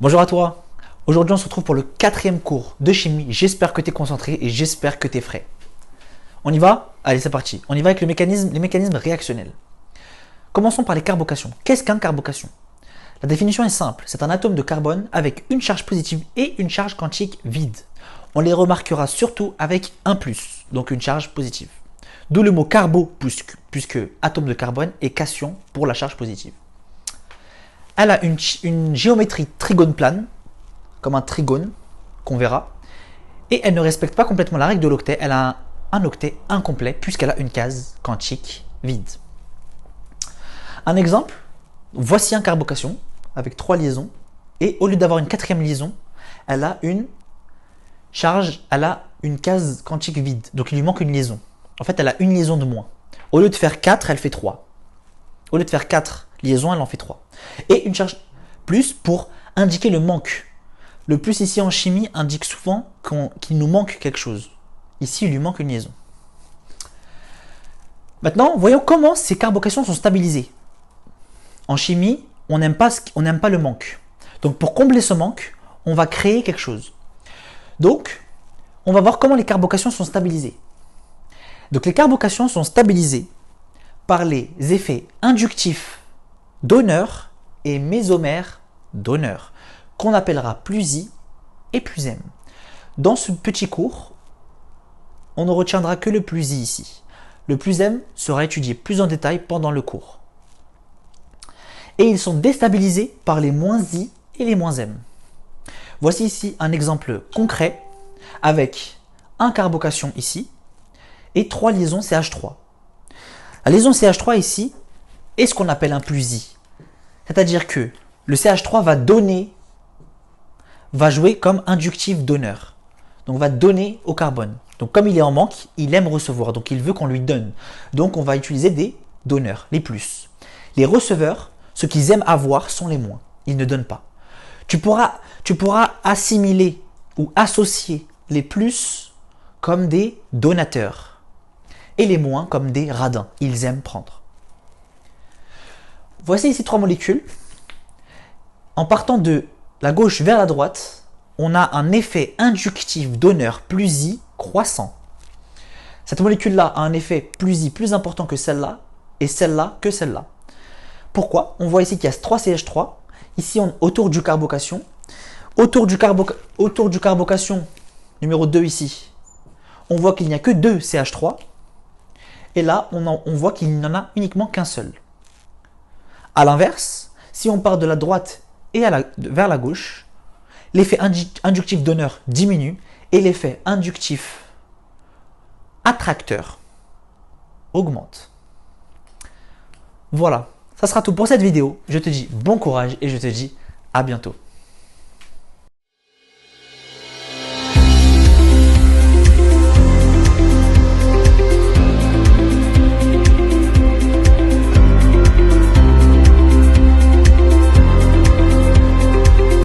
Bonjour à toi. Aujourd'hui, on se retrouve pour le 4e cours de chimie. J'espère que tu es concentré et j'espère que tu es frais. On y va? Allez, c'est parti. On y va avec les mécanismes réactionnels. Commençons par les carbocations. Qu'est-ce qu'un carbocation? La définition est simple. C'est un atome de carbone avec une charge positive et une charge quantique vide. On les remarquera surtout avec un plus, donc une charge positive. D'où le mot carbo, puisque atome de carbone et cation pour la charge positive. Elle a une géométrie trigone plane, comme un trigone qu'on verra, et elle ne respecte pas complètement la règle de l'octet. Elle a un octet incomplet puisqu'elle a une case quantique vide. Un exemple, voici un carbocation avec 3 liaisons, et au lieu d'avoir une 4e liaison, elle a une case quantique vide, donc il lui manque une liaison. En fait, elle a une liaison de moins. Au lieu de faire 4, elle fait 3. Au lieu de faire 4 liaisons, elle en fait 3. Et une charge plus pour indiquer le manque. Le plus ici en chimie indique souvent qu'il nous manque quelque chose. Ici, il lui manque une liaison. Maintenant, voyons comment ces carbocations sont stabilisées. En chimie, on n'aime pas le manque. Donc pour combler ce manque, on va créer quelque chose. Donc, on va voir comment les carbocations sont stabilisées. Donc les carbocations sont stabilisées par les effets inductifs d'honneur et mésomères d'honneur, qu'on appellera plus I et plus M. Dans ce petit cours, on ne retiendra que le plus I ici. Le plus M sera étudié plus en détail pendant le cours. Et ils sont déstabilisés par les moins I et les moins M. Voici ici un exemple concret avec un carbocation ici et 3 liaisons CH3. La liaison CH3 ici est ce qu'on appelle un plus I. C'est-à-dire que le CH3 va jouer comme inductif donneur. Donc va donner au carbone. Donc comme il est en manque, il aime recevoir. Donc il veut qu'on lui donne. Donc on va utiliser des donneurs, les plus. Les receveurs, ce qu'ils aiment avoir sont les moins. Ils ne donnent pas. Tu pourras assimiler ou associer les plus comme des donateurs et les moins comme des radins. Ils aiment prendre. Voici ici 3 molécules. En partant de la gauche vers la droite, on a un effet inductif donneur plus I croissant. Cette molécule-là a un effet plus I plus important que celle-là et celle-là que celle-là. Pourquoi? On voit ici qu'il y a 3 CH3. Ici, autour du carbocation. Autour du carbocation numéro 2 ici, on voit qu'il n'y a que 2 CH3. Et là, on voit qu'il n'y en a uniquement qu'un seul. A l'inverse, si on part de la droite et vers la gauche, l'effet inductif donneur diminue et l'effet inductif attracteur augmente. Voilà, ça sera tout pour cette vidéo. Je te dis bon courage et je te dis à bientôt.